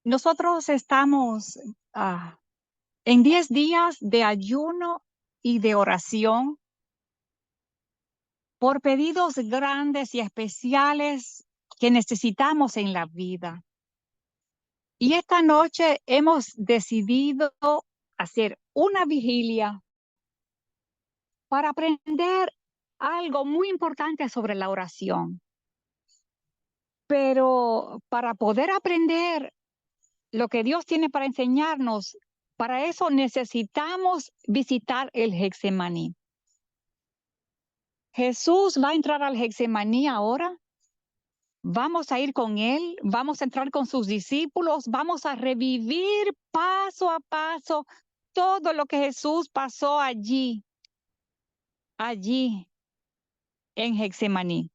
Nosotros estamos en 10 días de ayuno y de oración por pedidos grandes y especiales que necesitamos en la vida. Y esta noche hemos decidido hacer una vigilia para aprender algo muy importante sobre la oración. Pero para poder aprender lo que Dios tiene para enseñarnos, para eso necesitamos visitar el Getsemaní. Jesús va a entrar al Getsemaní ahora. Vamos a ir con él, vamos a entrar con sus discípulos, vamos a revivir paso a paso todo lo que Jesús pasó allí en Getsemaní.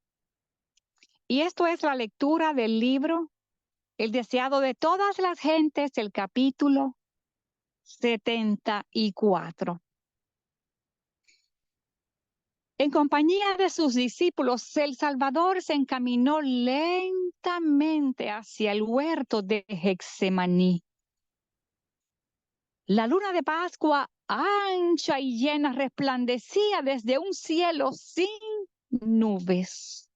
Y esto es la lectura del libro El deseado de todas las gentes, el capítulo 74. En compañía de sus discípulos, el Salvador se encaminó lentamente hacia el huerto de Getsemaní. La luna de Pascua, ancha y llena, resplandecía desde un cielo sin nubes.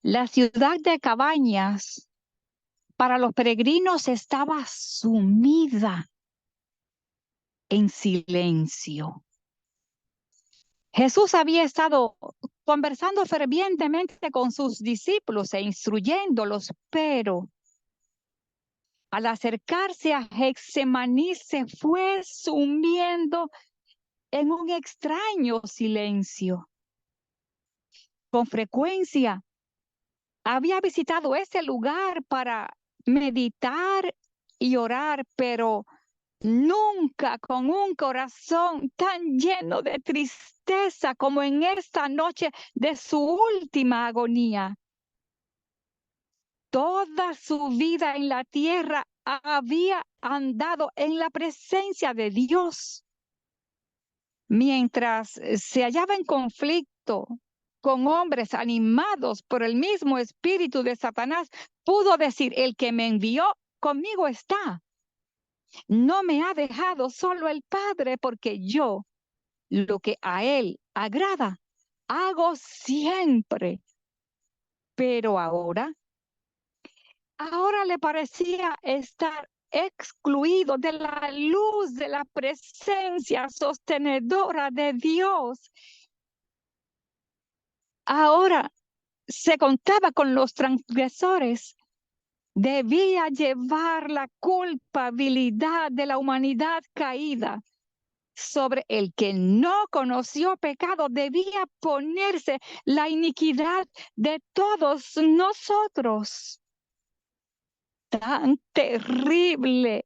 La ciudad de Cabañas para los peregrinos estaba sumida en silencio. Jesús había estado conversando fervientemente con sus discípulos e instruyéndolos, pero al acercarse a Getsemaní se fue sumiendo en un extraño silencio. Con frecuencia había visitado ese lugar para meditar y orar, pero nunca con un corazón tan lleno de tristeza como en esta noche de su última agonía. Toda su vida en la tierra había andado en la presencia de Dios. Mientras se hallaba en conflicto con hombres animados por el mismo espíritu de Satanás, pudo decir: el que me envió conmigo está. No me ha dejado solo el Padre, porque yo lo que a él agrada hago siempre. Pero ahora le parecía estar excluido de la luz de la presencia sostenedora de Dios. Ahora se contaba con los transgresores. Debía llevar la culpabilidad de la humanidad caída sobre el que no conoció pecado. Debía ponerse la iniquidad de todos nosotros. Tan terrible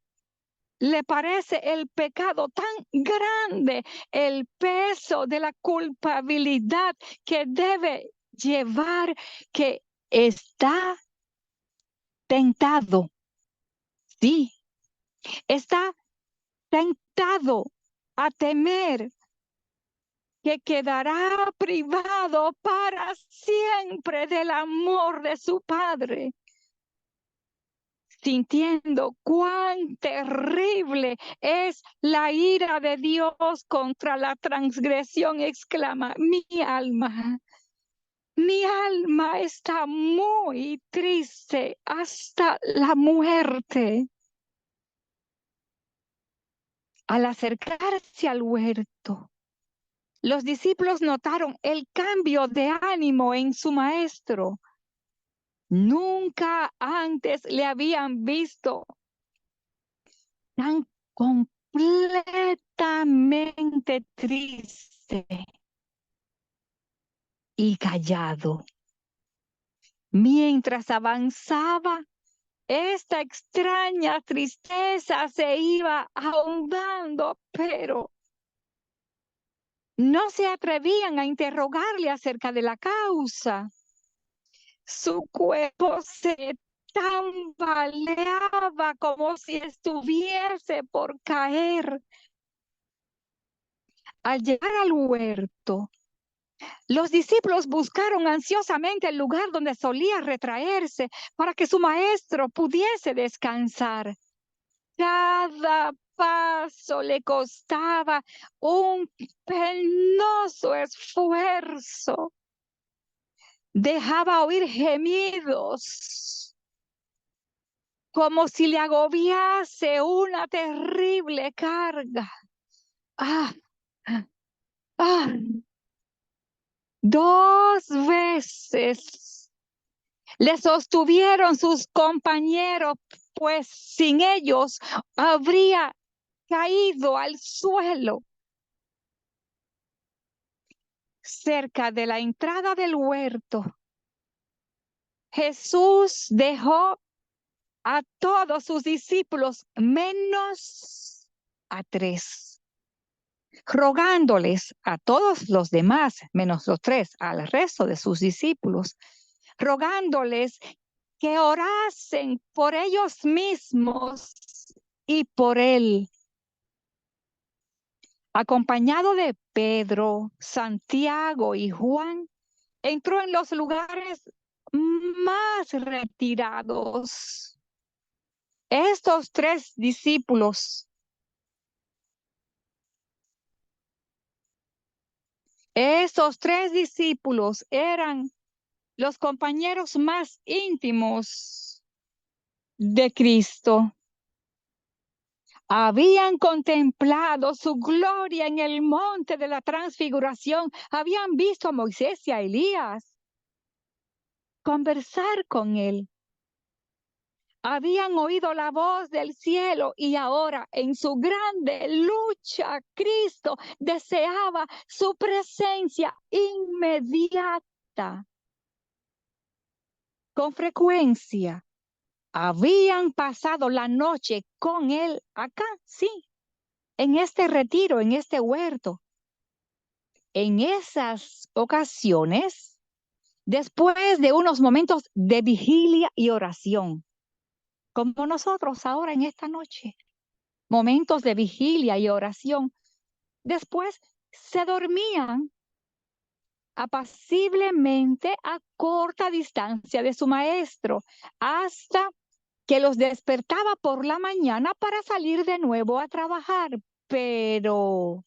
le parece el pecado, tan grande el peso de la culpabilidad que debe llevar, que está tentado. Sí, está tentado a temer que quedará privado para siempre del amor de su Padre. Sintiendo cuán terrible es la ira de Dios contra la transgresión, exclama: mi alma está muy triste hasta la muerte. Al acercarse al huerto, los discípulos notaron el cambio de ánimo en su maestro. Nunca antes le habían visto tan completamente triste y callado. Mientras avanzaba, esta extraña tristeza se iba ahondando, pero no se atrevían a interrogarle acerca de la causa. Su cuerpo se tambaleaba como si estuviese por caer. Al llegar al huerto, Los discípulos buscaron ansiosamente el lugar donde solía retraerse para que su maestro pudiese descansar. Cada paso le costaba un penoso esfuerzo. Dejaba oír gemidos, como si le agobiase una terrible carga. Ah, ah. 2 veces le sostuvieron sus compañeros, pues sin ellos habría caído al suelo. Cerca de la entrada del huerto, Jesús dejó a todos sus discípulos menos a 3, rogándoles a todos los demás, menos los 3, al resto de sus discípulos, rogándoles que orasen por ellos mismos y por él. Acompañado de Pedro, Santiago y Juan, entró en los lugares más retirados. Estos 3 discípulos, eran los compañeros más íntimos de Cristo. Habían contemplado su gloria en el monte de la transfiguración. Habían visto a Moisés y a Elías conversar con él. Habían oído la voz del cielo y ahora en su grande lucha, Cristo deseaba su presencia inmediata. Con frecuencia habían pasado la noche con él acá, sí, en este retiro, en este huerto. En esas ocasiones, después de unos momentos de vigilia y oración, como nosotros ahora en esta noche, momentos de vigilia y oración, después se dormían apaciblemente a corta distancia de su maestro, hasta que los despertaba por la mañana para salir de nuevo a trabajar. Pero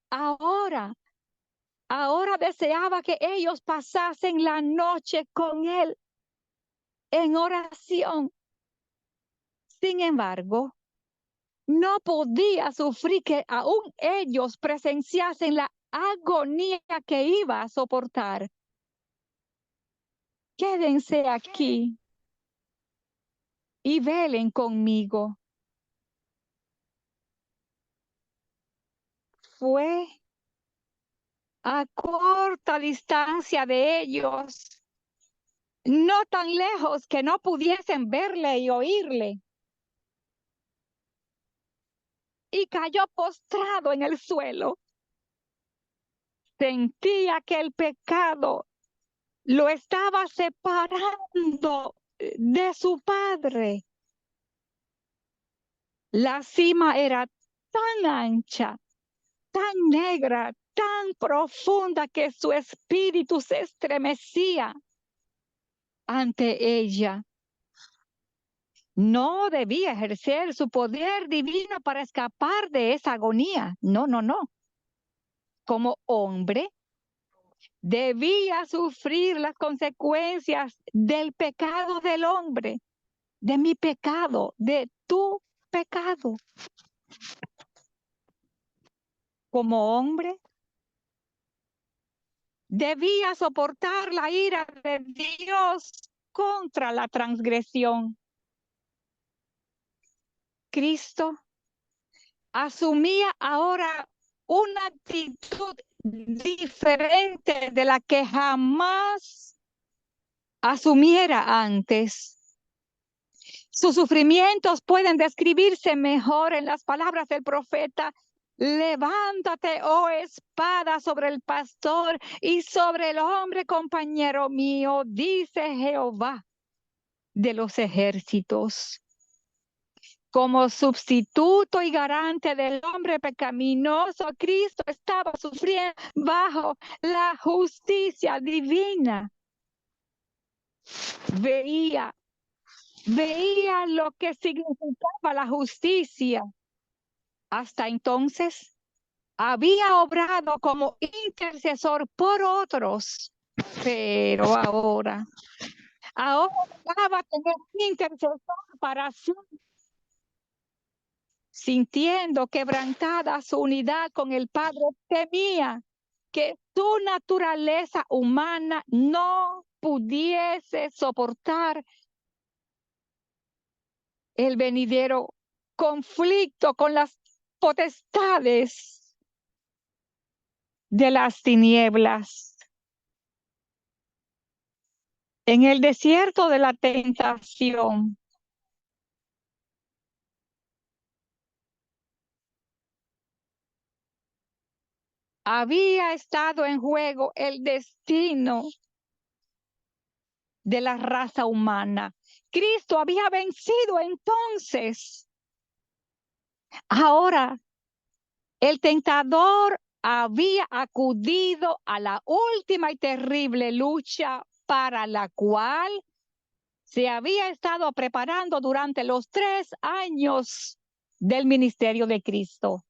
ahora deseaba que ellos pasasen la noche con él en oración. Sin embargo, no podía sufrir que aún ellos presenciasen la agonía que iba a soportar. Quédense aquí y velen conmigo. Fue a corta distancia de ellos, no tan lejos que no pudiesen verle y oírle. Y cayó postrado en el suelo. Sentía que el pecado lo estaba separando de su padre. La cima era tan ancha, tan negra, tan profunda que su espíritu se estremecía ante ella. No debía ejercer su poder divino para escapar de esa agonía. No, no, no. Como hombre, debía sufrir las consecuencias del pecado del hombre, de mi pecado, de tu pecado. Como hombre, debía soportar la ira de Dios contra la transgresión. Cristo asumía ahora una actitud diferente de la que jamás asumiera antes. Sus sufrimientos pueden describirse mejor en las palabras del profeta: levántate, oh espada, sobre el pastor y sobre el hombre compañero mío, dice Jehová de los ejércitos. Como sustituto y garante del hombre pecaminoso, Cristo estaba sufriendo bajo la justicia divina. Veía lo que significaba la justicia. Hasta entonces había obrado como intercesor por otros, pero ahora va a tener intercesor para sí, sintiendo quebrantada su unidad con el Padre, temía que su naturaleza humana no pudiese soportar el venidero conflicto con las potestades de las tinieblas. En el desierto de la tentación, había estado en juego el destino de la raza humana. Cristo había vencido entonces. Ahora, el tentador había acudido a la última y terrible lucha para la cual se había estado preparando durante los 3 años del ministerio de Cristo.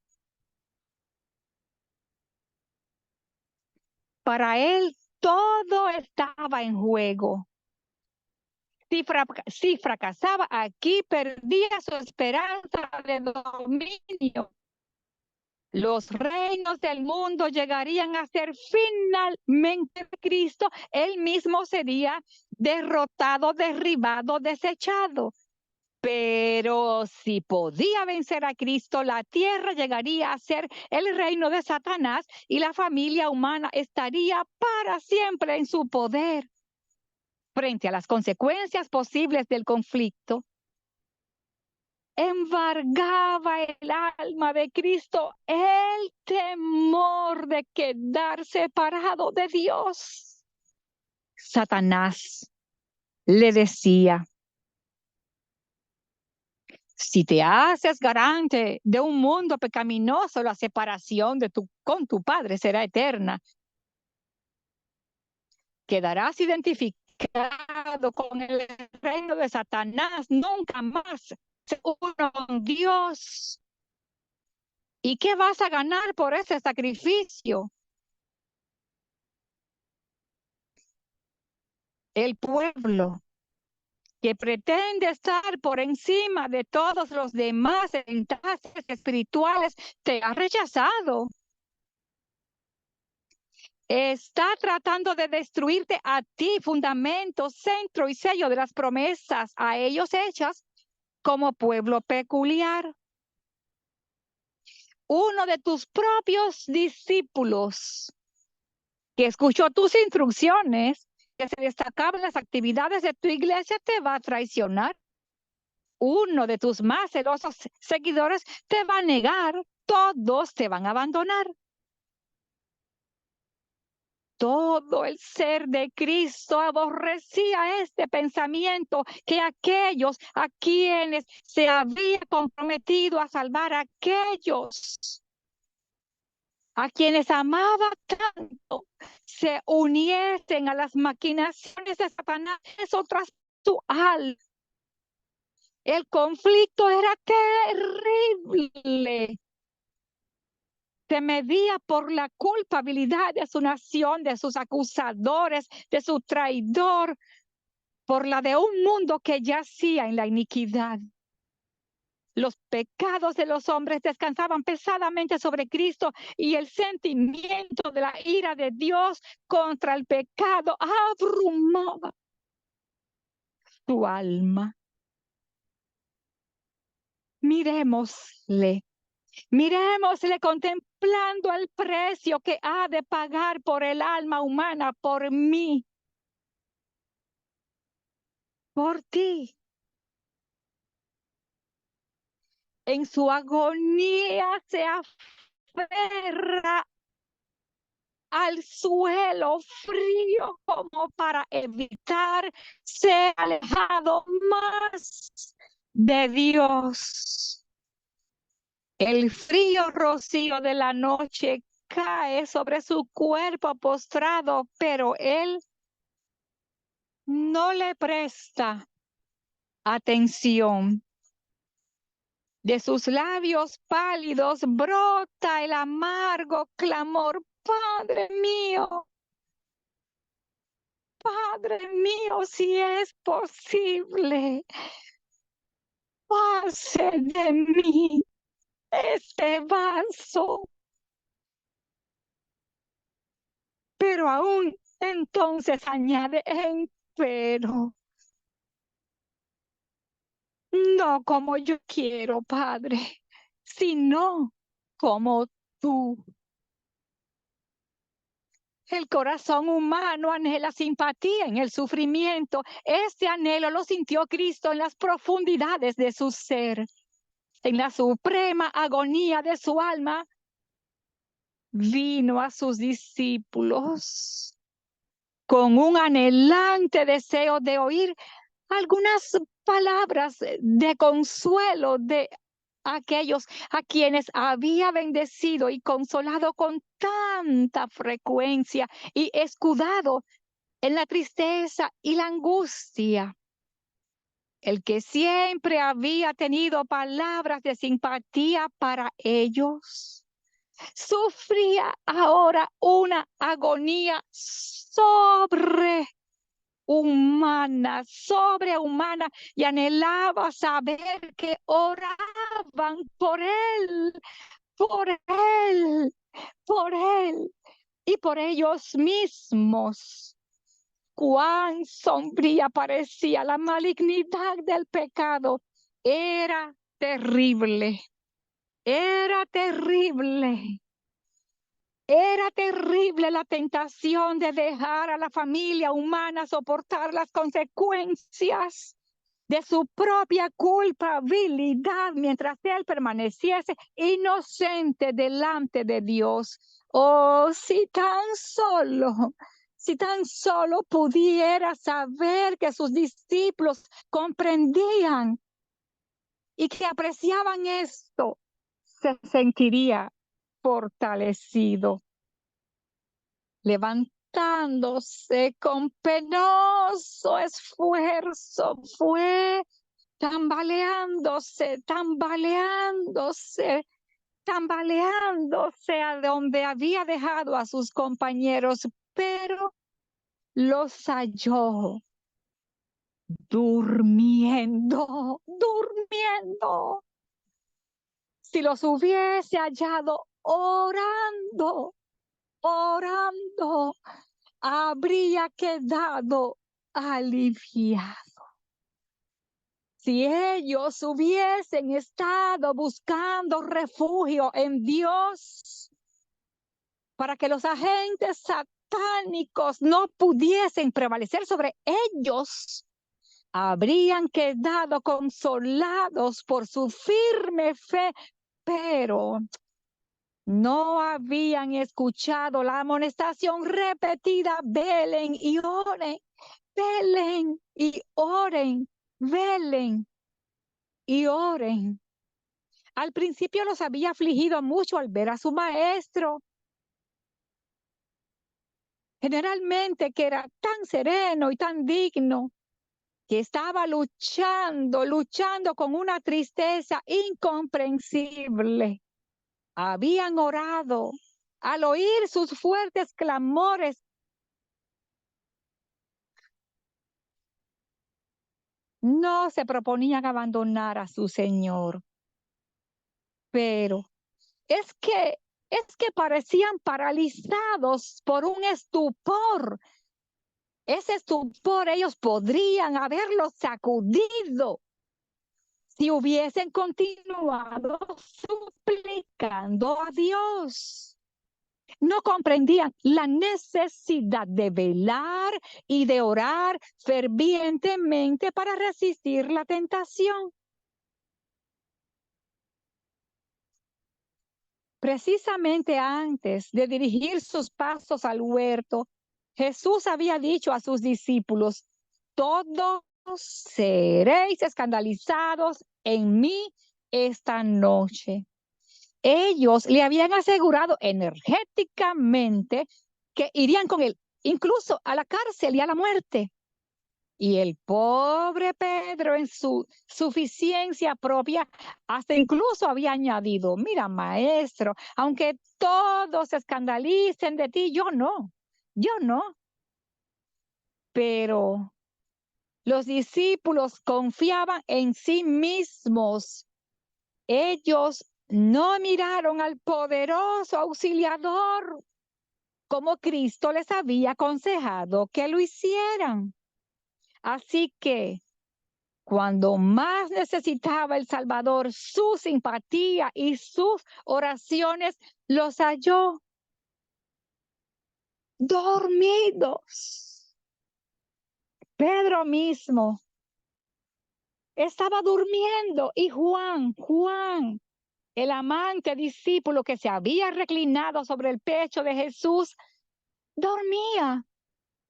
Para él todo estaba en juego. Si fracasaba aquí, perdía su esperanza de dominio. Los reinos del mundo llegarían a ser finalmente Cristo. Él mismo sería derrotado, derribado, desechado. Pero si podía vencer a Cristo, la tierra llegaría a ser el reino de Satanás y la familia humana estaría para siempre en su poder. Frente a las consecuencias posibles del conflicto, embargaba el alma de Cristo el temor de quedar separado de Dios. Satanás le decía: si te haces garante de un mundo pecaminoso, la separación con tu Padre será eterna. Quedarás identificado con el reino de Satanás, nunca más se uno con Dios. ¿Y qué vas a ganar por ese sacrificio? El pueblo que pretende estar por encima de todos los demás enlaces espirituales te ha rechazado. Está tratando de destruirte a ti, fundamento, centro y sello de las promesas a ellos hechas como pueblo peculiar. Uno de tus propios discípulos que escuchó tus instrucciones, que se destacaba en las actividades de tu iglesia, te va a traicionar. Uno de tus más celosos seguidores te va a negar. Todos te van a abandonar. Todo el ser de Cristo aborrecía este pensamiento, que aquellos a quienes se había comprometido a salvar, aquellos a quienes amaba tanto, se uniesen a las maquinaciones de Satanás. Eso tras su alma. El conflicto era terrible. Se medía por la culpabilidad de su nación, de sus acusadores, de su traidor, por la de un mundo que yacía en la iniquidad. Los pecados de los hombres descansaban pesadamente sobre Cristo y el sentimiento de la ira de Dios contra el pecado abrumaba su alma. Miremosle contemplando el precio que ha de pagar por el alma humana, por mí, por ti. En su agonía se aferra al suelo frío como para evitar ser alejado más de Dios. El frío rocío de la noche cae sobre su cuerpo postrado, pero él no le presta atención. De sus labios pálidos brota el amargo clamor: Padre mío, si es posible, pase de mí este vaso. Pero aún entonces añade: pero no como yo quiero, Padre, sino como tú. El corazón humano anhela simpatía en el sufrimiento. Este anhelo lo sintió Cristo en las profundidades de su ser. En la suprema agonía de su alma, vino a sus discípulos con un anhelante deseo de oír algunas palabras de consuelo de aquellos a quienes había bendecido y consolado con tanta frecuencia y escudado en la tristeza y la angustia. El que siempre había tenido palabras de simpatía para ellos, sufría ahora una agonía sobrehumana, y anhelaba saber que oraban por él, por él, por él y por ellos mismos. Cuán sombría parecía la malignidad del pecado. Era terrible, era terrible. Era terrible la tentación de dejar a la familia humana soportar las consecuencias de su propia culpabilidad mientras él permaneciese inocente delante de Dios. Oh, si tan solo pudiera saber que sus discípulos comprendían y que apreciaban esto, se sentiría fortalecido. Levantándose con penoso esfuerzo, fue tambaleándose a donde había dejado a sus compañeros, pero los halló durmiendo. Si los hubiese hallado orando, habría quedado aliviado. Si ellos hubiesen estado buscando refugio en Dios, para que los agentes satánicos no pudiesen prevalecer sobre ellos, habrían quedado consolados por su firme fe, pero no habían escuchado la amonestación repetida: velen y oren, velen y oren, velen y oren. Al principio los había afligido mucho al ver a su maestro, generalmente que era tan sereno y tan digno, que estaba luchando con una tristeza incomprensible. Habían orado. Al oír sus fuertes clamores, no se proponían abandonar a su Señor. Pero es que parecían paralizados por un estupor. Ese estupor ellos podrían haberlo sacudido si hubiesen continuado suplicando a Dios. No comprendían la necesidad de velar y de orar fervientemente para resistir la tentación. Precisamente antes de dirigir sus pasos al huerto, Jesús había dicho a sus discípulos: todo seréis escandalizados en mí esta noche. Ellos le habían asegurado energéticamente que irían con él, incluso a la cárcel y a la muerte. Y el pobre Pedro, en su suficiencia propia, hasta incluso había añadido: mira, maestro, aunque todos se escandalicen de ti, yo no, yo no. Pero los discípulos confiaban en sí mismos. Ellos no miraron al poderoso auxiliador como Cristo les había aconsejado que lo hicieran. Así que cuando más necesitaba el Salvador su simpatía y sus oraciones, los halló dormidos. Pedro mismo estaba durmiendo y Juan, el amante discípulo que se había reclinado sobre el pecho de Jesús, dormía.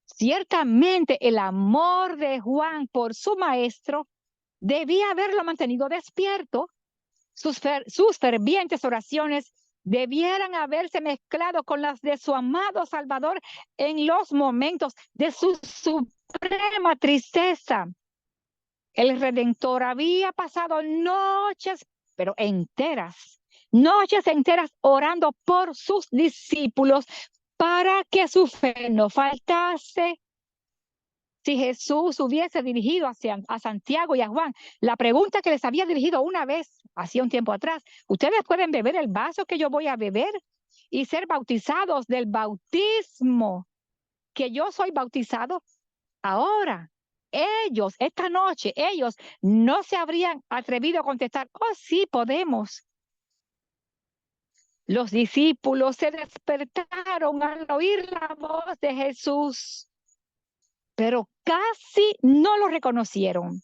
Ciertamente el amor de Juan por su maestro debía haberlo mantenido despierto. Sus fervientes oraciones debieran haberse mezclado con las de su amado Salvador en los momentos de su suprema tristeza. El Redentor había pasado noches enteras orando por sus discípulos para que su fe no faltase. Si Jesús hubiese dirigido a Santiago y a Juan la pregunta que les había dirigido una vez, hacía un tiempo atrás: ¿ustedes pueden beber el vaso que yo voy a beber y ser bautizados del bautismo que yo soy bautizado? Ahora, esta noche, ellos no se habrían atrevido a contestar: oh, sí, podemos. Los discípulos se despertaron al oír la voz de Jesús, pero casi no lo reconocieron.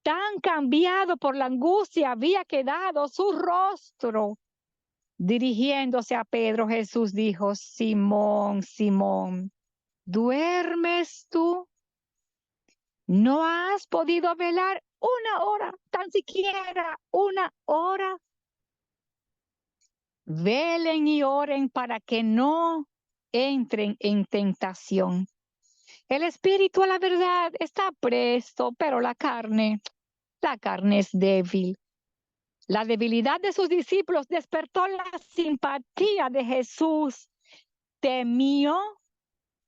Tan cambiado por la angustia había quedado su rostro. Dirigiéndose a Pedro, Jesús dijo: Simón, Simón, ¿duermes tú? ¿No has podido velar una hora, tan siquiera una hora? Velen y oren para que no entren en tentación. El espíritu, a la verdad, está presto, pero la carne es débil. La debilidad de sus discípulos despertó la simpatía de Jesús. Temió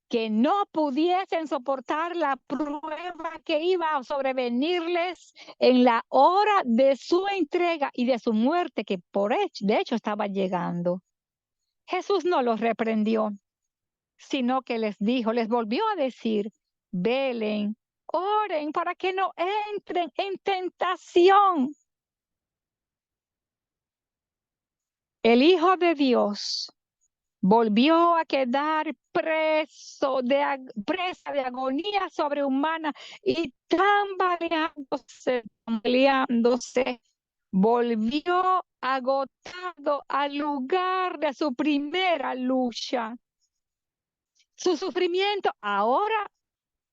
que no pudiesen soportar la prueba que iba a sobrevenirles en la hora de su entrega y de su muerte, que de hecho estaba llegando. Jesús no los reprendió, sino que les volvió a decir: velen, oren para que no entren en tentación. El Hijo de Dios volvió a quedar presa de agonía sobrehumana y tambaleándose, volvió agotado al lugar de su primera lucha. Su sufrimiento ahora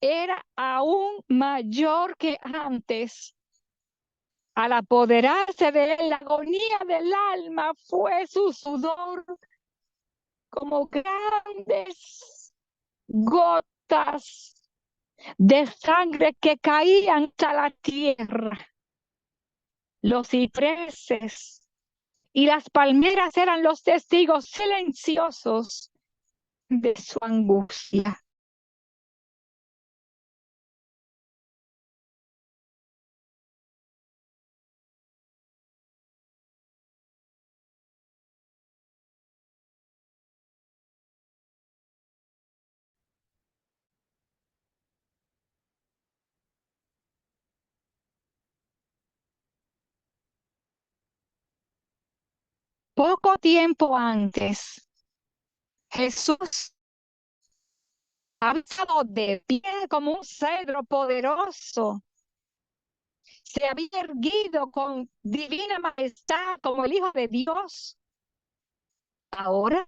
era aún mayor que antes. Al apoderarse de él, la agonía del alma fue su sudor como grandes gotas de sangre que caían a la tierra. Los cipreses y las palmeras eran los testigos silenciosos de su angustia. Poco tiempo antes, Jesús había estado de pie como un cedro poderoso. Se había erguido con divina majestad como el Hijo de Dios. Ahora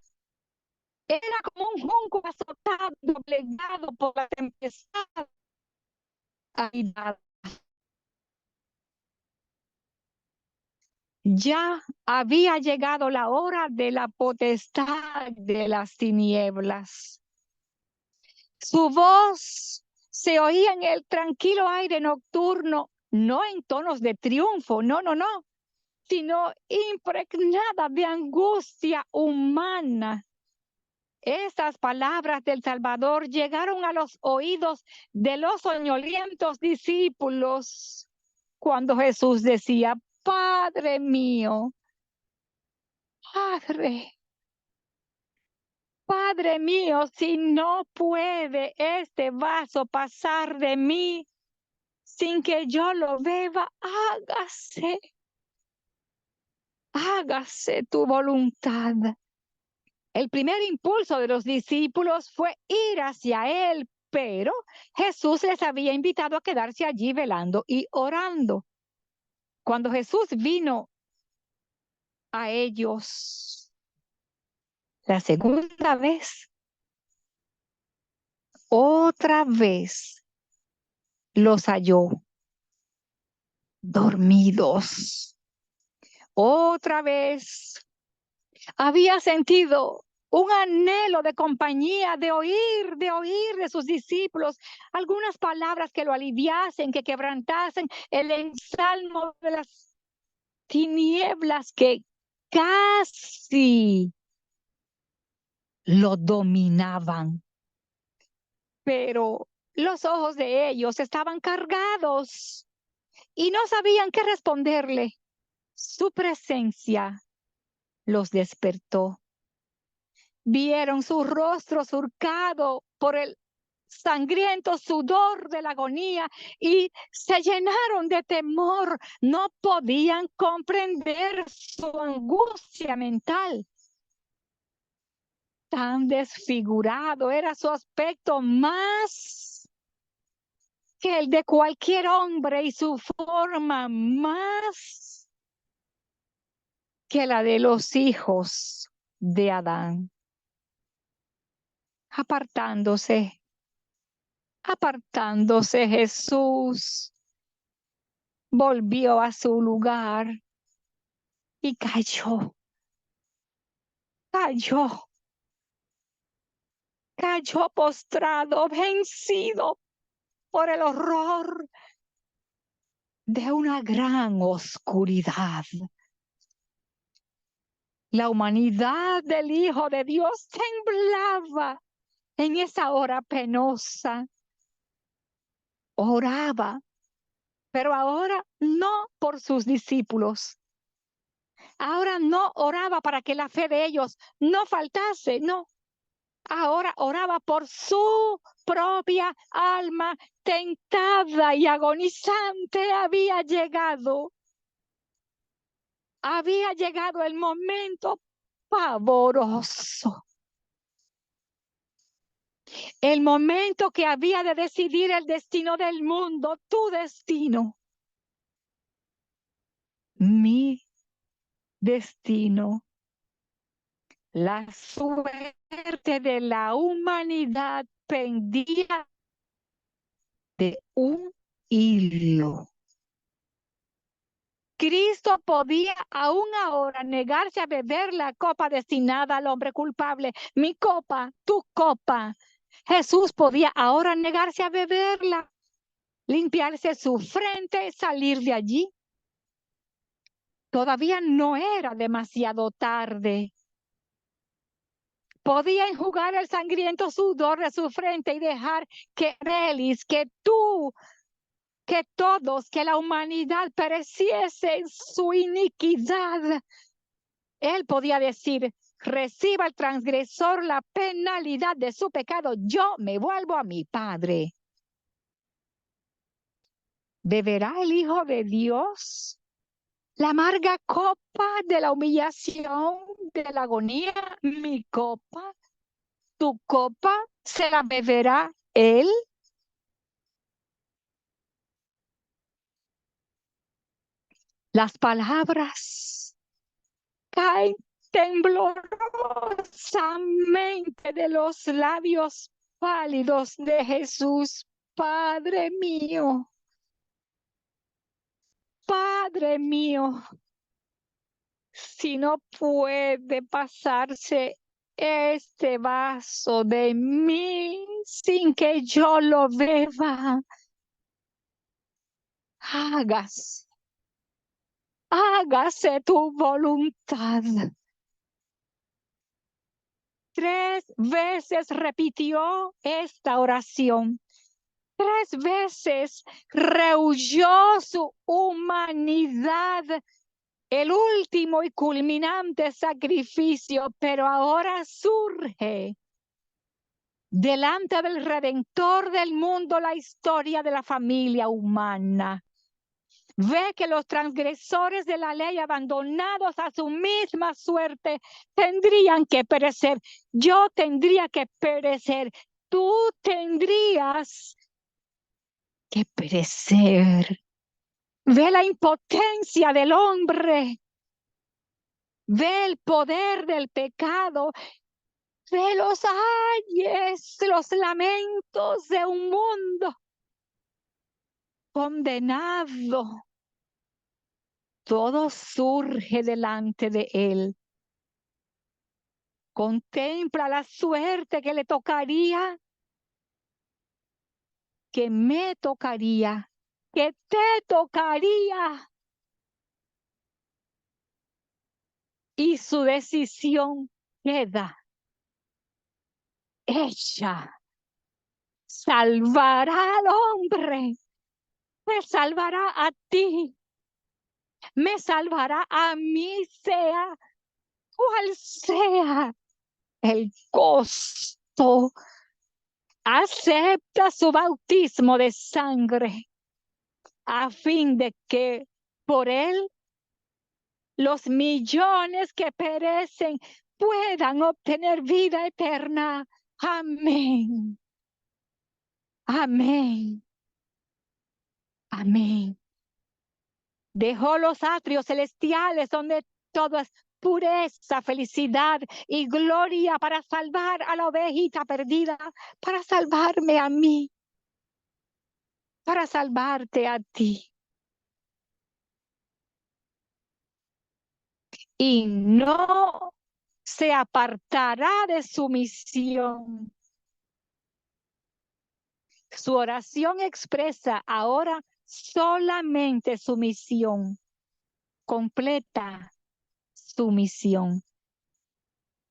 era como un junco azotado, doblegado por la tempestad. Ya había llegado la hora de la potestad de las tinieblas. Su voz se oía en el tranquilo aire nocturno, no en tonos de triunfo, no, sino impregnada de angustia humana. Estas palabras del Salvador llegaron a los oídos de los soñolientos discípulos cuando Jesús decía: Padre mío, Padre mío, si no puede este vaso pasar de mí sin que yo lo beba, hágase tu voluntad. El primer impulso de los discípulos fue ir hacia él, pero Jesús les había invitado a quedarse allí velando y orando. Cuando Jesús vino a ellos la segunda vez, otra vez los halló dormidos. Otra vez había sentido un anhelo de compañía, de oír de sus discípulos algunas palabras que lo aliviasen, que quebrantasen el ensalmo de las tinieblas que casi lo dominaban. Pero los ojos de ellos estaban cargados y no sabían qué responderle. Su presencia los despertó. Vieron su rostro surcado por el sangriento sudor de la agonía y se llenaron de temor. No podían comprender su angustia mental. Tan desfigurado era su aspecto, más que el de cualquier hombre, y su forma más que la de los hijos de Adán. Apartándose Jesús volvió a su lugar y cayó postrado, vencido por el horror de una gran oscuridad. La humanidad del Hijo de Dios temblaba en esa hora penosa. Oraba, pero ahora no por sus discípulos. Ahora no oraba para que la fe de ellos no faltase, no. Ahora oraba por su propia alma tentada y agonizante. Había llegado el momento pavoroso. El momento que había de decidir el destino del mundo, tu destino, mi destino. La suerte de la humanidad pendía de un hilo. Cristo podía aún ahora negarse a beber la copa destinada al hombre culpable. Mi copa, tu copa. Jesús podía ahora negarse a beberla, limpiarse su frente, salir de allí. Todavía no era demasiado tarde. Podía enjugar el sangriento sudor de su frente y dejar que Relis, que tú, que todos, que la humanidad pereciese en su iniquidad. Él podía decir: reciba el transgresor la penalidad de su pecado, yo me vuelvo a mi Padre. ¿Beberá el Hijo de Dios la amarga copa de la humillación, de la agonía? Mi copa, tu copa, ¿se la beberá Él? Las palabras caen temblorosamente de los labios pálidos de Jesús. Padre mío, si no puede pasarse este vaso de mí sin que yo lo beba, hágase tu voluntad. 3 veces repitió esta oración. 3 veces rehuyó su humanidad, el último y culminante sacrificio, pero ahora surge delante del Redentor del mundo la historia de la familia humana. Ve que los transgresores de la ley, abandonados a su misma suerte, tendrían que perecer. Yo tendría que perecer. Tú tendrías que perecer. Ve la impotencia del hombre. Ve el poder del pecado. Ve los ayes, los lamentos de un mundo condenado. Todo surge delante de él. Contempla la suerte que le tocaría, que me tocaría, que te tocaría. Y su decisión queda hecha. Salvará al hombre, me salvará a ti, me salvará a mí, sea cual sea el costo. Acepta su bautismo de sangre a fin de que por él los millones que perecen puedan obtener vida eterna. Amén. Amén. Amén. Dejó los atrios celestiales donde todo es pureza, felicidad y gloria para salvar a la ovejita perdida, para salvarme a mí, para salvarte a ti. Y no se apartará de su misión. Su oración expresa ahora solamente su misión, completa su misión.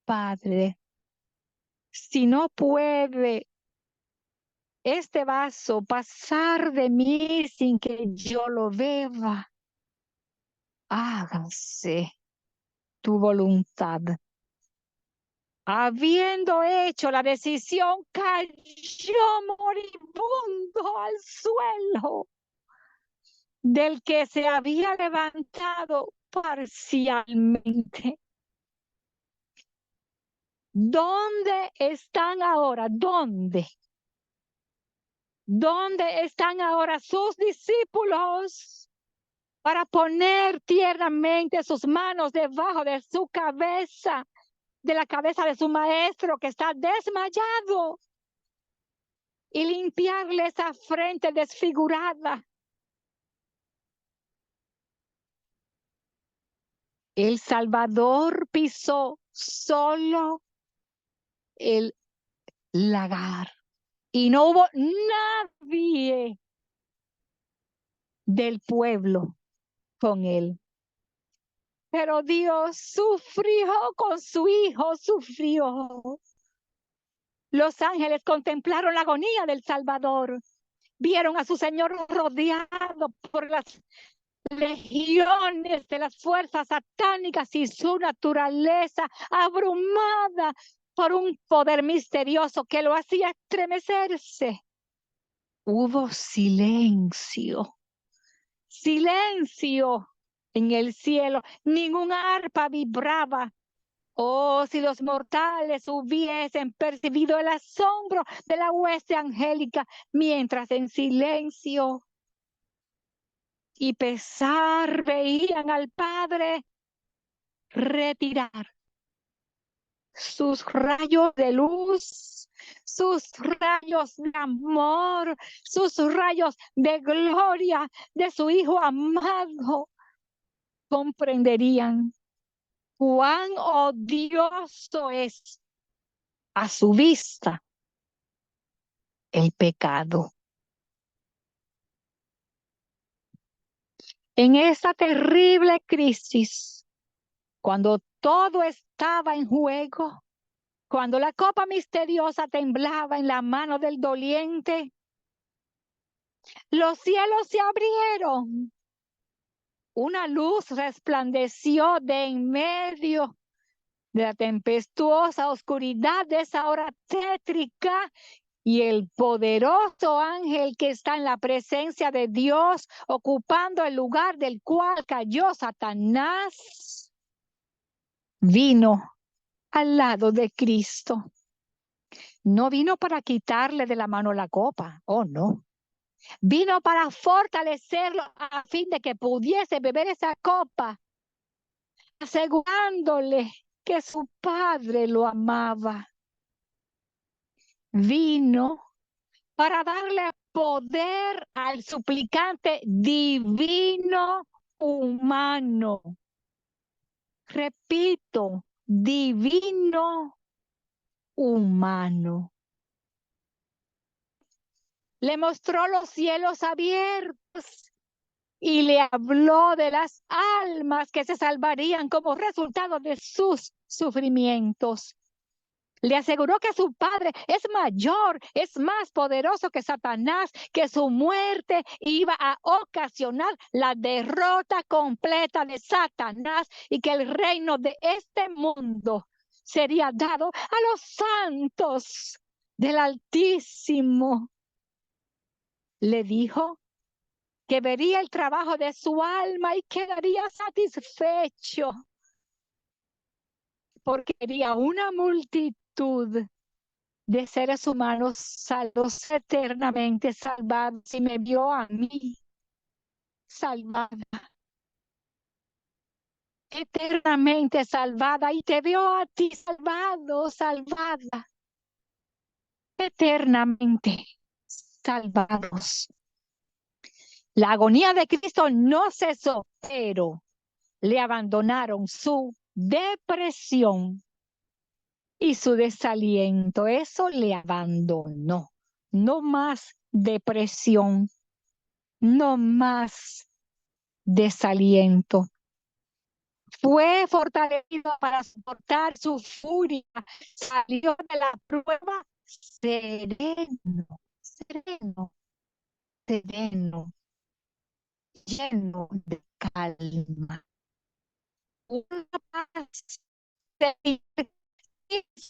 Padre, si no puede este vaso pasar de mí sin que yo lo beba, hágase tu voluntad. Habiendo hecho la decisión, cayó moribundo al suelo, del que se había levantado parcialmente. ¿Dónde están ahora? ¿Dónde? ¿Dónde están ahora sus discípulos para poner tiernamente sus manos debajo de su cabeza, de la cabeza de su maestro que está desmayado, y limpiarle esa frente desfigurada? El Salvador pisó solo el lagar y no hubo nadie del pueblo con él. Pero Dios sufrió con su hijo, sufrió. Los ángeles contemplaron la agonía del Salvador. Vieron a su Señor rodeado por las legiones de las fuerzas satánicas y su naturaleza abrumada por un poder misterioso que lo hacía estremecerse. Hubo silencio, silencio en el cielo. Ningún arpa vibraba. Oh, si los mortales hubiesen percibido el asombro de la hueste angélica, mientras en silencio y pesar veían al Padre retirar sus rayos de luz, sus rayos de amor, sus rayos de gloria de su Hijo amado, comprenderían cuán odioso es a su vista el pecado. En esa terrible crisis, cuando todo estaba en juego, cuando la copa misteriosa temblaba en la mano del doliente, los cielos se abrieron. Una luz resplandeció de en medio de la tempestuosa oscuridad de esa hora tétrica, y el poderoso ángel que está en la presencia de Dios, ocupando el lugar del cual cayó Satanás, vino al lado de Cristo. No vino para quitarle de la mano la copa, oh no. Vino para fortalecerlo a fin de que pudiese beber esa copa, asegurándole que su padre lo amaba. Vino para darle poder al suplicante divino humano. Repito, divino humano. Le mostró los cielos abiertos y le habló de las almas que se salvarían como resultado de sus sufrimientos. Le aseguró que su padre es mayor, es más poderoso que Satanás, que su muerte iba a ocasionar la derrota completa de Satanás y que el reino de este mundo sería dado a los santos del Altísimo. Le dijo que vería el trabajo de su alma y quedaría satisfecho, porque había una multitud de seres humanos salvos, eternamente salvados, y me vio a mí salvada, eternamente salvada, y te vio a ti salvado, salvada, eternamente salvados. La agonía de Cristo no cesó, pero le abandonaron su depresión y su desaliento. Eso le abandonó. No más depresión, no más desaliento. Fue fortalecido para soportar su furia. Salió de la prueba sereno, sereno, sereno, lleno de calma. Una paz de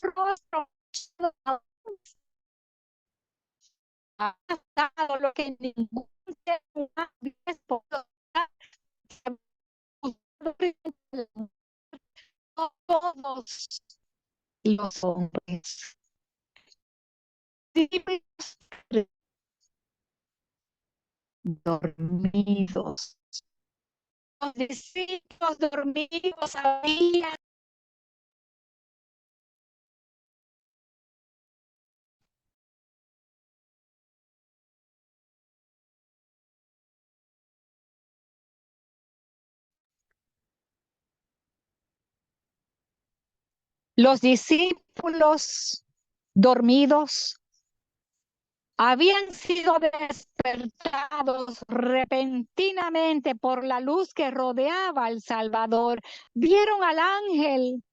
rostro ha dado lo que ningún ser humano es podido dar. Todos los hombres dormidos. Los discípulos dormidos habían los discípulos dormidos habían sido despertados repentinamente por la luz que rodeaba al Salvador. Vieron al ángel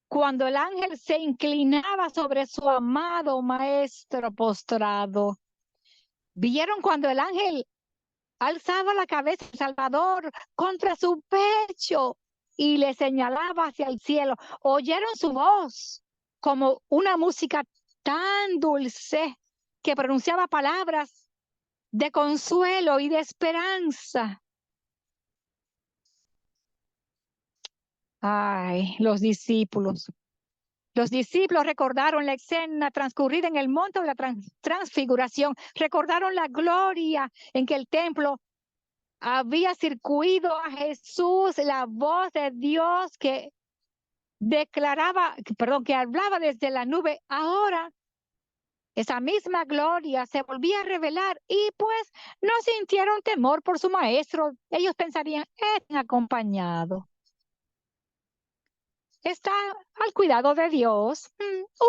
cuando el ángel se inclinaba sobre su amado maestro postrado. Vieron cuando el ángel alzaba la cabeza del Salvador contra su pecho y le señalaba hacia el cielo. Oyeron su voz como una música tan dulce que pronunciaba palabras de consuelo y de esperanza. Ay, los discípulos. Los discípulos recordaron la escena transcurrida en el monte de la transfiguración. Recordaron la gloria en que el templo había circuido a Jesús, la voz de Dios que que hablaba desde la nube, ahora esa misma gloria se volvía a revelar y pues no sintieron temor por su maestro. Ellos pensarían, es acompañado. Está al cuidado de Dios.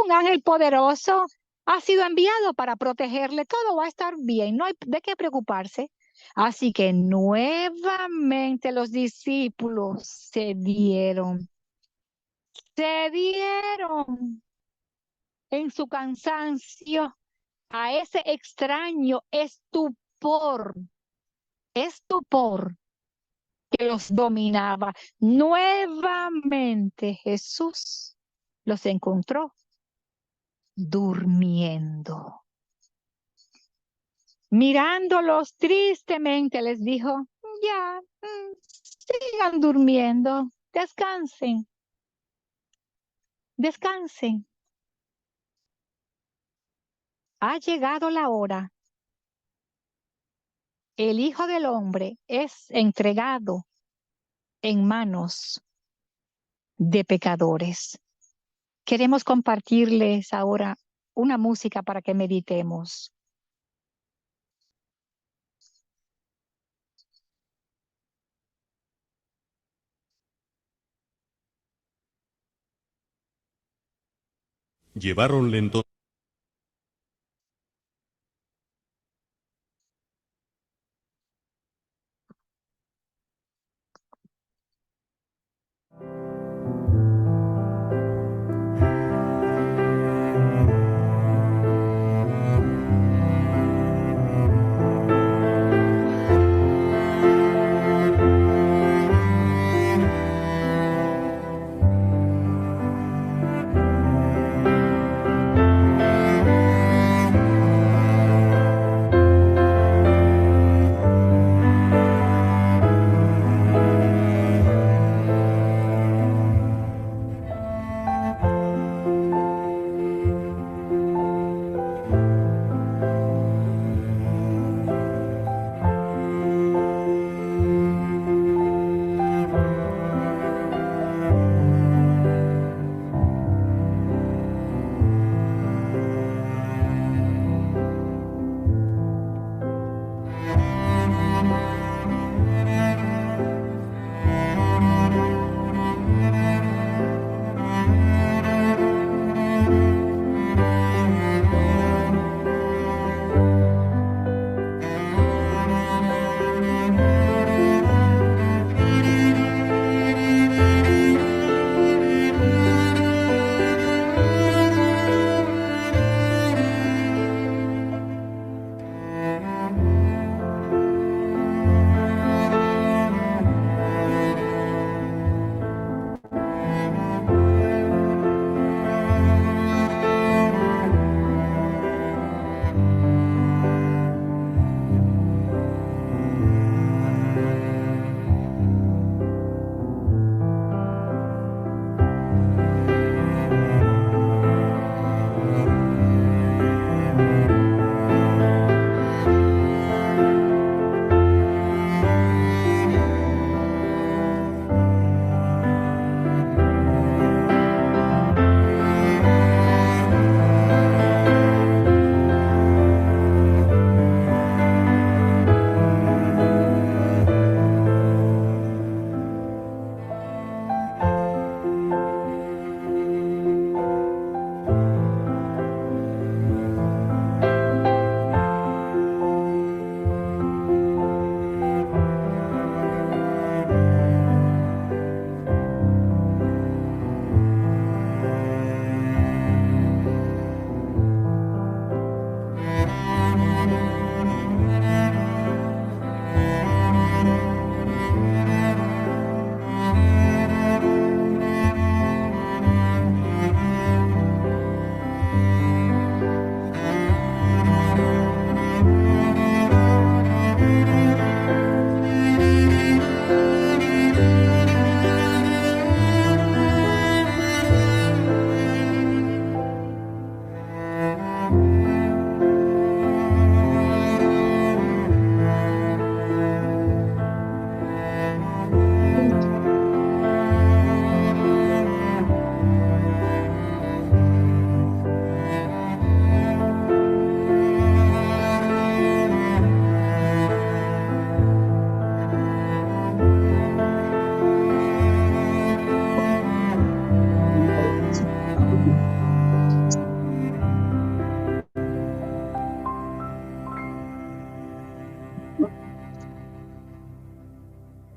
Un ángel poderoso ha sido enviado para protegerle. Todo va a estar bien, no hay de qué preocuparse. Así que nuevamente los discípulos se dieron en su cansancio a ese extraño estupor que los dominaba. Nuevamente Jesús los encontró durmiendo. Mirándolos tristemente les dijo, ya, sigan durmiendo, descansen, descansen. Ha llegado la hora. El Hijo del Hombre es entregado en manos de pecadores. Queremos compartirles ahora una música para que meditemos. Lleváronle entonces.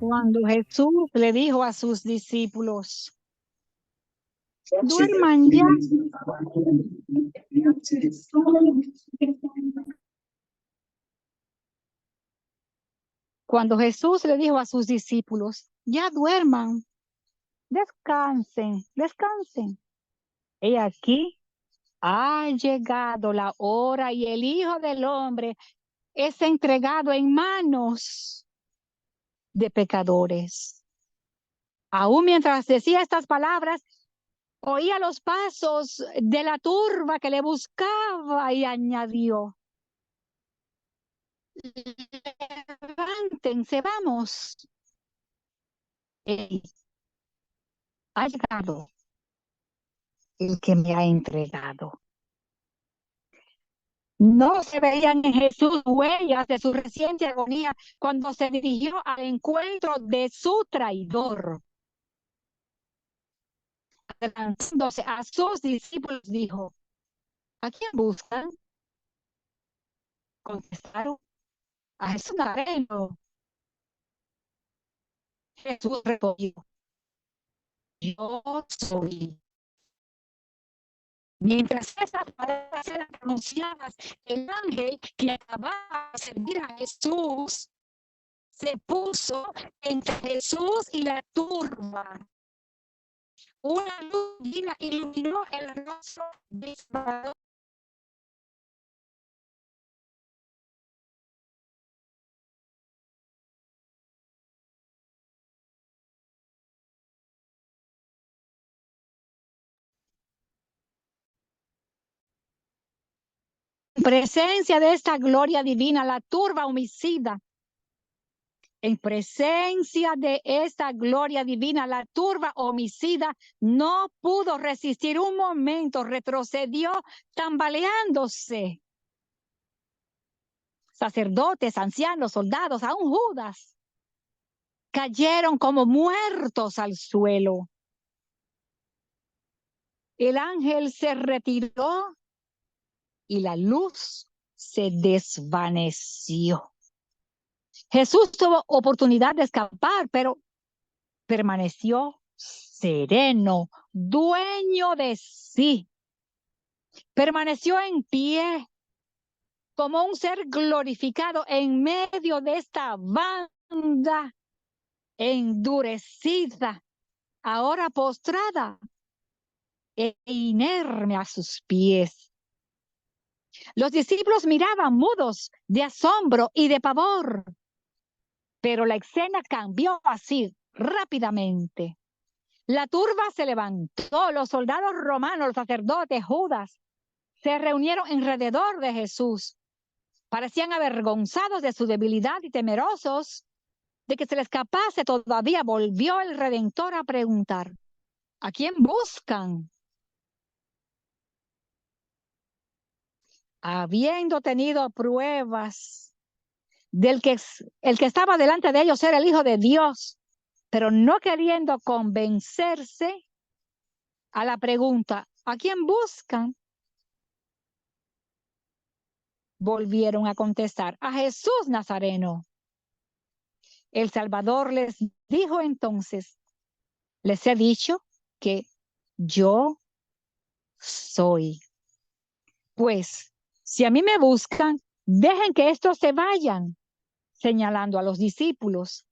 Cuando Jesús le dijo a sus discípulos, duerman ya. Cuando Jesús le dijo a sus discípulos, ya duerman, descansen, descansen. He aquí, ha llegado la hora y el Hijo del Hombre es entregado en manos de pecadores. Aún mientras decía estas palabras, oía los pasos de la turba que le buscaba y añadió, levántense, vamos. Ha llegado el que me ha entregado. No se veían en Jesús huellas de su reciente agonía cuando se dirigió al encuentro de su traidor. Adelantándose a sus discípulos, dijo, ¿a quién buscan? Contestaron, a Jesús Nazareno. Jesús respondió, yo soy. Mientras estas palabras eran pronunciadas, el ángel que acababa de servir a Jesús se puso entre Jesús y la turba. Una luz divina iluminó el rostro de Salvador. En presencia de esta gloria divina, la turba homicida. En presencia de esta gloria divina, la turba homicida no pudo resistir un momento, retrocedió tambaleándose. Sacerdotes, ancianos, soldados, aún Judas, cayeron como muertos al suelo. El ángel se retiró y la luz se desvaneció. Jesús tuvo oportunidad de escapar, pero permaneció sereno, dueño de sí. Permaneció en pie como un ser glorificado en medio de esta banda endurecida, ahora postrada e inerme a sus pies. Los discípulos miraban mudos de asombro y de pavor, pero la escena cambió así rápidamente. La turba se levantó, los soldados romanos, los sacerdotes, Judas, se reunieron alrededor de Jesús. Parecían avergonzados de su debilidad y temerosos de que se le escapase. Todavía volvió el Redentor a preguntar, ¿a quién buscan? Habiendo tenido pruebas del que el que estaba delante de ellos era el Hijo de Dios, pero no queriendo convencerse a la pregunta, ¿a quién buscan? Volvieron a contestar, a Jesús Nazareno. El Salvador les dijo entonces, les he dicho que yo soy. Pues, si a mí me buscan, dejen que estos se vayan, señalando a los discípulos.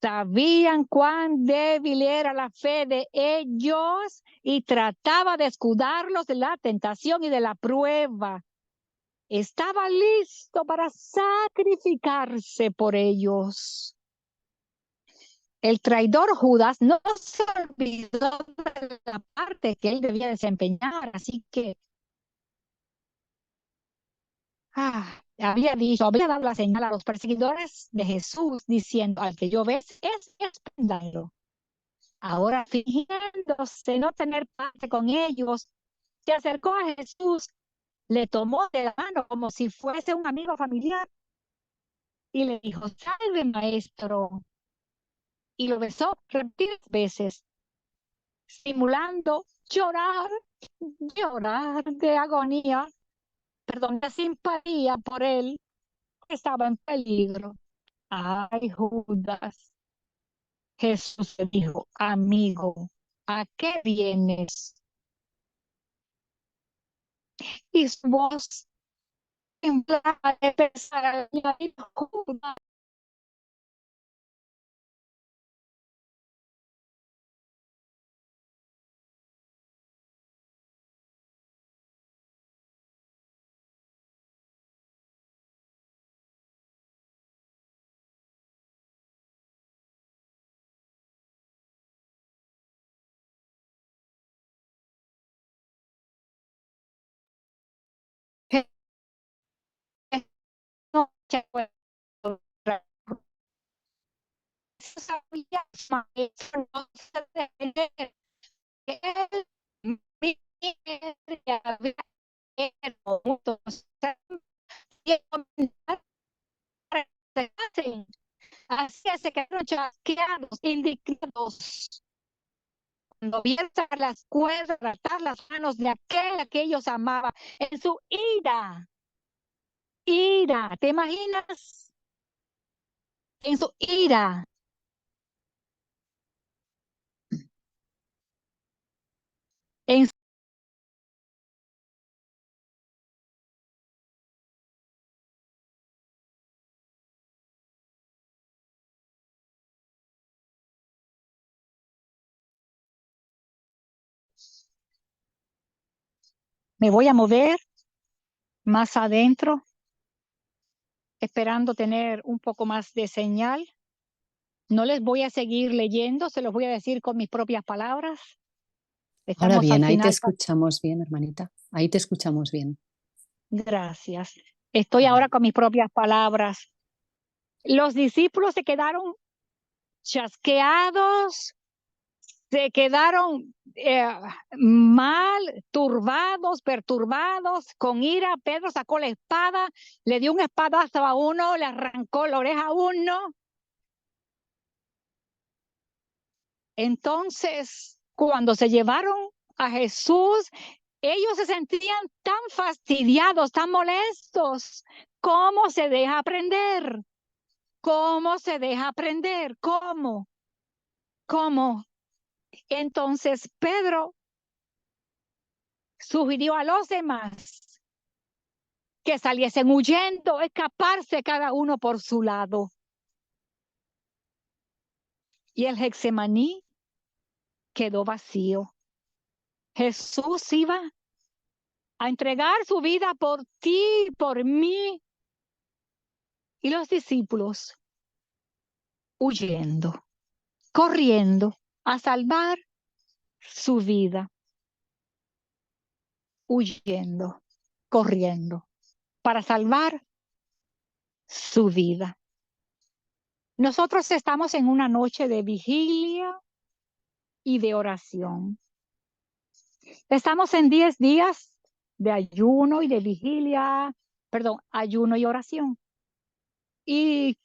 Sabían cuán débil era la fe de ellos y trataba de escudarlos de la tentación y de la prueba. Estaba listo para sacrificarse por ellos. El traidor Judas no se olvidó de la parte que él debía desempeñar, así que había dado la señal a los perseguidores de Jesús, diciendo, al que yo ves, es espéndalo. Ahora, fingiéndose no tener parte con ellos, se acercó a Jesús, le tomó de la mano como si fuese un amigo familiar y le dijo, salve, maestro. Y lo besó repetidas veces, simulando llorar de agonía, perdón, de simpatía por él, que estaba en peligro. Ay, Judas, Jesús le dijo, amigo, ¿a qué vienes? Y su voz temblaba de pesar al añadir, Judas, que no se puede lograr. Sabía, maestro, no se debe que él me había muchos así se quedaron chasqueados, indignados, cuando vieron las cuerdas, tratar las manos de aquel a que ellos amaban, en su ira, ¿te imaginas? En su ira, en su- me voy a mover más adentro, esperando tener un poco más de señal. No les voy a seguir leyendo, se los voy a decir con mis propias palabras. Ahora Estamos al bien, ahí te final. escuchamos bien, hermanita. Ahí te escuchamos bien. Gracias. Estoy ahora Vale. con mis propias palabras. Los discípulos se quedaron chasqueados, se quedaron mal, turbados, perturbados, con ira. Pedro sacó la espada, le dio un espadazo a uno, le arrancó la oreja a uno. Entonces, cuando se llevaron a Jesús, ellos se sentían tan fastidiados, tan molestos. ¿Cómo se deja aprender? ¿Cómo se deja aprender? ¿Cómo? ¿Cómo? Entonces Pedro sugirió a los demás que saliesen huyendo, escaparse cada uno por su lado. Y el Getsemaní quedó vacío. Jesús iba a entregar su vida por ti, por mí. Y los discípulos huyendo, corriendo a salvar su vida, huyendo, corriendo, para salvar su vida. Nosotros estamos en una noche de vigilia y de oración. Estamos en 10 días de ayuno y de vigilia, perdón, ayuno y oración. Y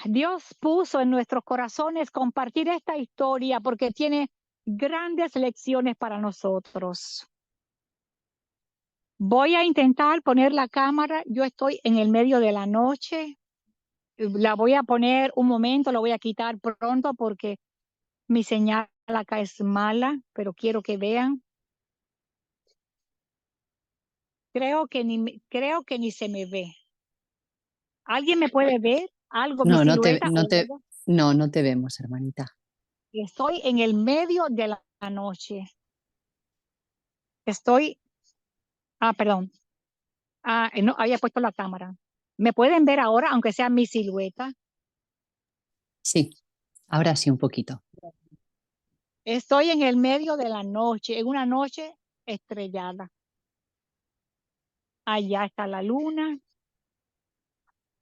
Dios puso en nuestros corazones compartir esta historia porque tiene grandes lecciones para nosotros. Voy a intentar poner la cámara. Yo estoy en el medio de la noche. La voy a poner un momento, la voy a quitar pronto porque mi señal acá es mala, pero quiero que vean. Creo que ni se me ve. ¿Alguien me puede ver? ¿Algo, mi No, silueta o algo? no te vemos, hermanita. Estoy en el medio de la noche. Estoy, perdón. No, había puesto la cámara. ¿Me pueden ver ahora, aunque sea mi silueta? Sí, ahora sí un poquito. Estoy en el medio de la noche, en una noche estrellada. Allá está la luna.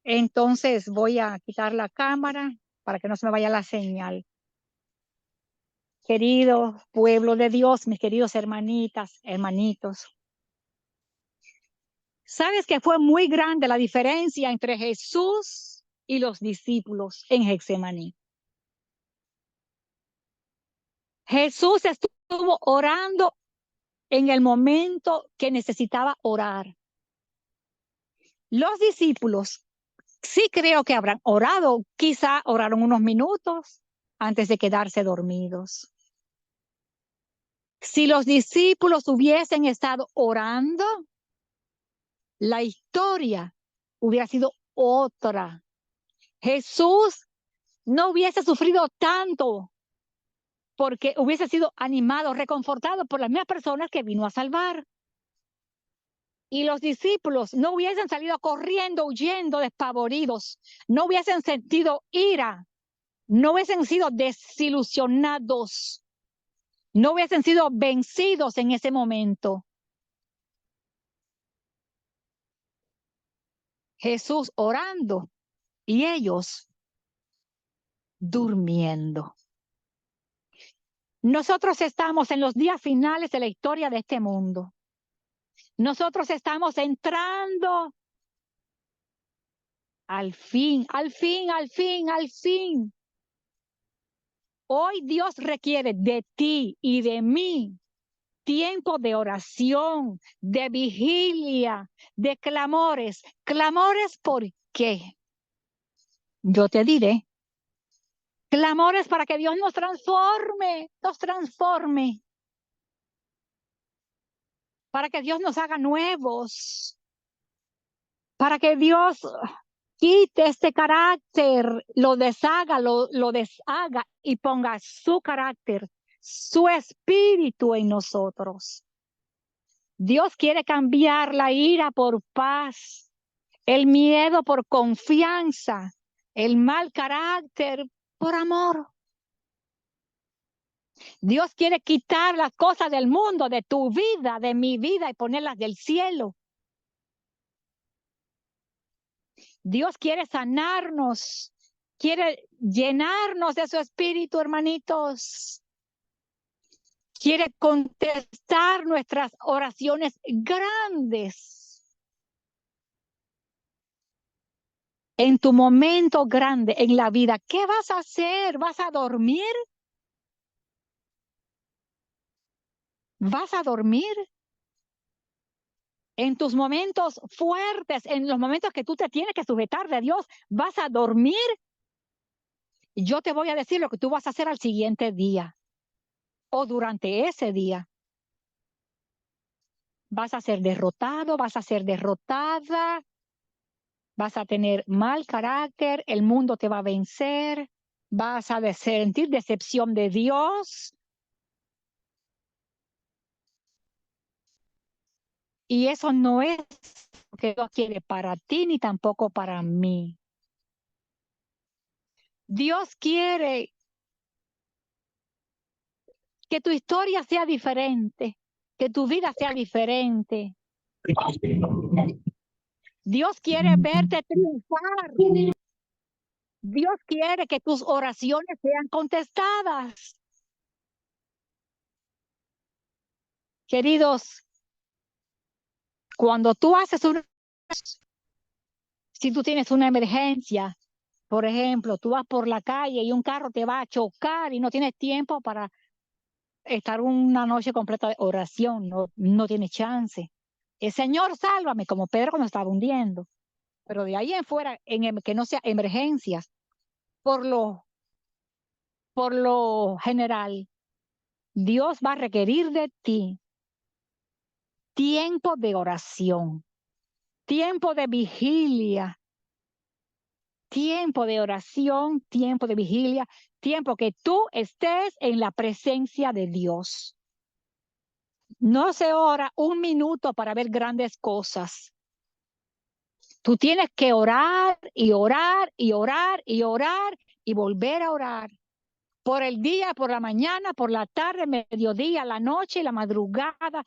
Entonces voy a quitar la cámara para que no se me vaya la señal. Querido pueblo de Dios, mis queridos hermanitas, hermanitos. ¿Sabes que fue muy grande la diferencia entre Jesús y los discípulos en Getsemaní? Jesús estuvo orando en el momento que necesitaba orar. Los discípulos sí creo que habrán orado, quizá oraron unos minutos, antes de quedarse dormidos. Si los discípulos hubiesen estado orando, la historia hubiera sido otra. Jesús no hubiese sufrido tanto porque hubiese sido animado, reconfortado por las mismas personas que vino a salvar. Y los discípulos no hubiesen salido corriendo, huyendo, despavoridos, no hubiesen sentido ira, no hubiesen sido desilusionados, no hubiesen sido vencidos en ese momento. Jesús orando y ellos durmiendo. Nosotros estamos en los días finales de la historia de este mundo. Nosotros estamos entrando al fin, al fin, al fin, al fin. Hoy Dios requiere de ti y de mí tiempo de oración, de vigilia, de clamores. ¿Clamores por qué? Yo te diré. Clamores para que Dios nos transforme, para que Dios nos haga nuevos, para que Dios quite este carácter, lo deshaga y ponga su carácter, su espíritu en nosotros. Dios quiere cambiar la ira por paz, el miedo por confianza, el mal carácter por amor. Dios quiere quitar las cosas del mundo, de tu vida, de mi vida, y ponerlas del cielo. Dios quiere sanarnos, quiere llenarnos de su espíritu, hermanitos. Quiere contestar nuestras oraciones grandes. En tu momento grande en la vida, ¿qué vas a hacer? ¿Vas a dormir? ¿Vas a dormir? En tus momentos fuertes, en los momentos que tú te tienes que sujetar de Dios, ¿vas a dormir? Yo te voy a decir lo que tú vas a hacer al siguiente día o durante ese día. Vas a ser derrotado, vas a ser derrotada, vas a tener mal carácter, el mundo te va a vencer, vas a sentir decepción de Dios. Y eso no es lo que Dios quiere para ti ni tampoco para mí. Dios quiere que tu historia sea diferente, que tu vida sea diferente. Dios quiere verte triunfar. Dios quiere que tus oraciones sean contestadas. Queridos, cuando tú haces si tú tienes una emergencia, por ejemplo, tú vas por la calle y un carro te va a chocar y no tienes tiempo para estar una noche completa de oración, no tienes chance. El Señor, sálvame, como Pedro cuando estaba hundiendo. Pero de ahí en fuera, que no sea emergencias, por lo general, Dios va a requerir de ti tiempo de oración, tiempo de vigilia, tiempo de oración, tiempo de vigilia, tiempo que tú estés en la presencia de Dios. No se ora un minuto para ver grandes cosas. Tú tienes que orar y orar y orar y orar y volver a orar. Por el día, por la mañana, por la tarde, mediodía, la noche, la madrugada,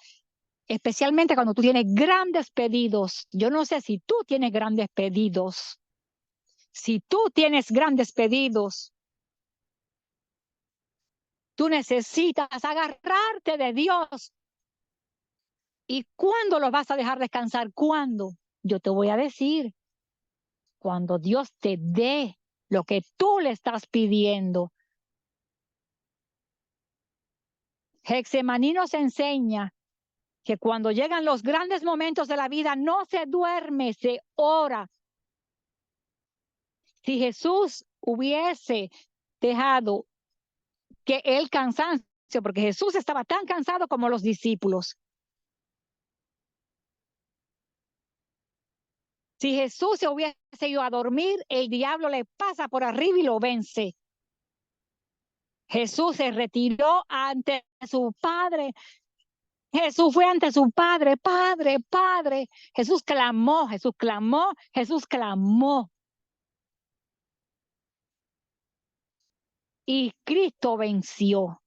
especialmente cuando tú tienes grandes pedidos. Yo no sé si tú tienes grandes pedidos. Si tú tienes grandes pedidos, tú necesitas agarrarte de Dios. ¿Y cuándo los vas a dejar descansar? ¿Cuándo? Yo te voy a decir, cuando Dios te dé lo que tú le estás pidiendo. Getsemaní nos enseña que cuando llegan los grandes momentos de la vida, no se duerme, se ora. Si Jesús hubiese dejado que el cansancio, porque Jesús estaba tan cansado como los discípulos. Si Jesús se hubiese ido a dormir, el diablo le pasa por arriba y lo vence. Jesús se retiró ante su Padre. Jesús fue ante su Padre, Padre, Padre. Jesús clamó, Jesús clamó, Jesús clamó. Y Cristo venció.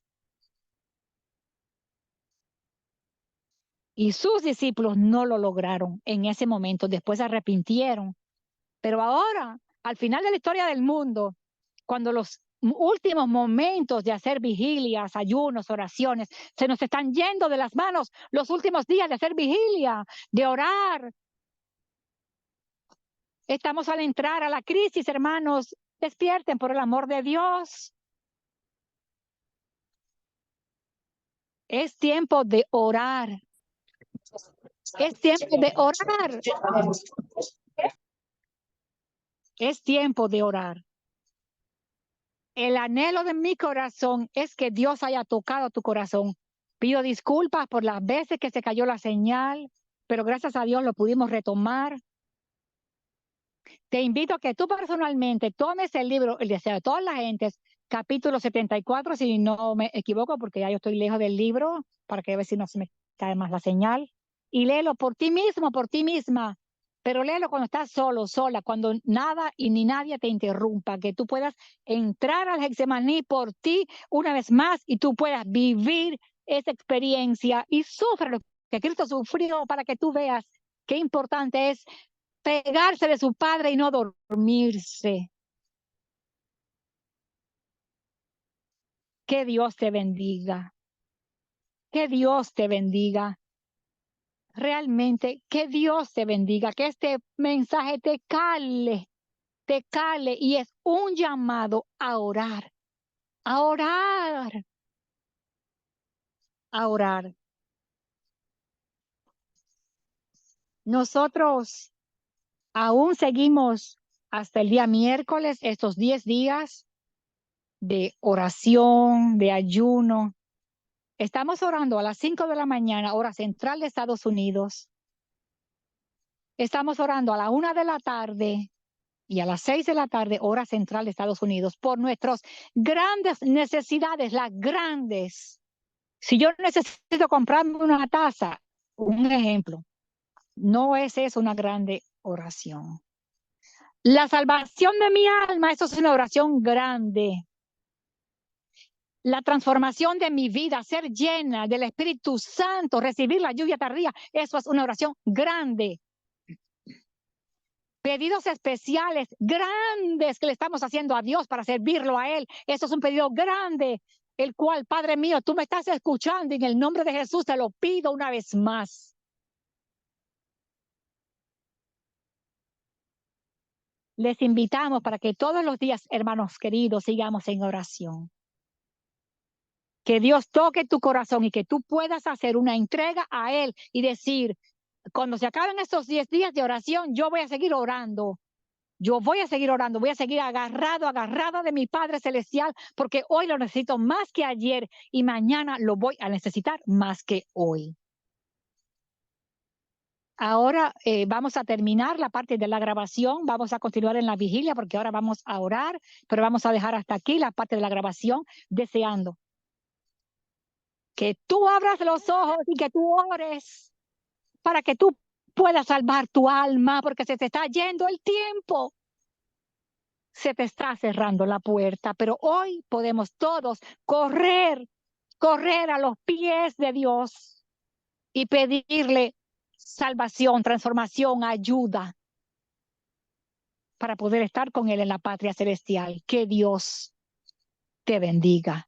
Y sus discípulos no lo lograron en ese momento, después se arrepintieron. Pero ahora, al final de la historia del mundo, cuando los últimos momentos de hacer vigilias, ayunos, oraciones, se nos están yendo de las manos, los últimos días de hacer vigilia, de orar. Estamos al entrar a la crisis, hermanos. Despierten por el amor de Dios. Es tiempo de orar. Es tiempo de orar. Es tiempo de orar. El anhelo de mi corazón es que Dios haya tocado tu corazón. Pido disculpas por las veces que se cayó la señal, pero gracias a Dios lo pudimos retomar. Te invito a que tú personalmente tomes el libro El deseo de todas las gentes, capítulo 74, si no me equivoco, porque ya yo estoy lejos del libro, para que a ver si no se me cae más la señal, y léelo por ti mismo, por ti misma, pero léelo cuando estás solo, sola, cuando nada y ni nadie te interrumpa, que tú puedas entrar al Getsemaní por ti una vez más y tú puedas vivir esa experiencia y sufre lo que Cristo sufrió para que tú veas qué importante es pegarse de su Padre y no dormirse. Que Dios te bendiga. Que Dios te bendiga. Realmente, que Dios te bendiga. Que este mensaje te cale y es un llamado a orar. A orar. A orar. Nosotros aún seguimos hasta el día miércoles, estos 10 días de oración, de ayuno. Estamos orando a las 5 de la mañana, hora central de Estados Unidos. Estamos orando a la 1 de la tarde y a las 6 de la tarde, hora central de Estados Unidos, por nuestras grandes necesidades, las grandes. Si yo necesito comprarme una taza, un ejemplo, no es eso una grande oración. La salvación de mi alma, eso es una oración grande. La transformación de mi vida, ser llena del Espíritu Santo, recibir la lluvia tardía, eso es una oración grande. Pedidos especiales, grandes que le estamos haciendo a Dios para servirlo a Él. Eso es un pedido grande, el cual, Padre mío, tú me estás escuchando y en el nombre de Jesús te lo pido una vez más. Les invitamos para que todos los días, hermanos queridos, sigamos en oración. Que Dios toque tu corazón y que tú puedas hacer una entrega a Él y decir, cuando se acaben estos 10 días de oración, yo voy a seguir orando. Yo voy a seguir orando, voy a seguir agarrada de mi Padre Celestial, porque hoy lo necesito más que ayer y mañana lo voy a necesitar más que hoy. Ahora vamos a terminar la parte de la grabación, vamos a continuar en la vigilia porque ahora vamos a orar, pero vamos a dejar hasta aquí la parte de la grabación, deseando que tú abras los ojos y que tú ores para que tú puedas salvar tu alma, porque se te está yendo el tiempo. Se te está cerrando la puerta, pero hoy podemos todos correr a los pies de Dios y pedirle salvación, transformación, ayuda para poder estar con Él en la patria celestial. Que Dios te bendiga.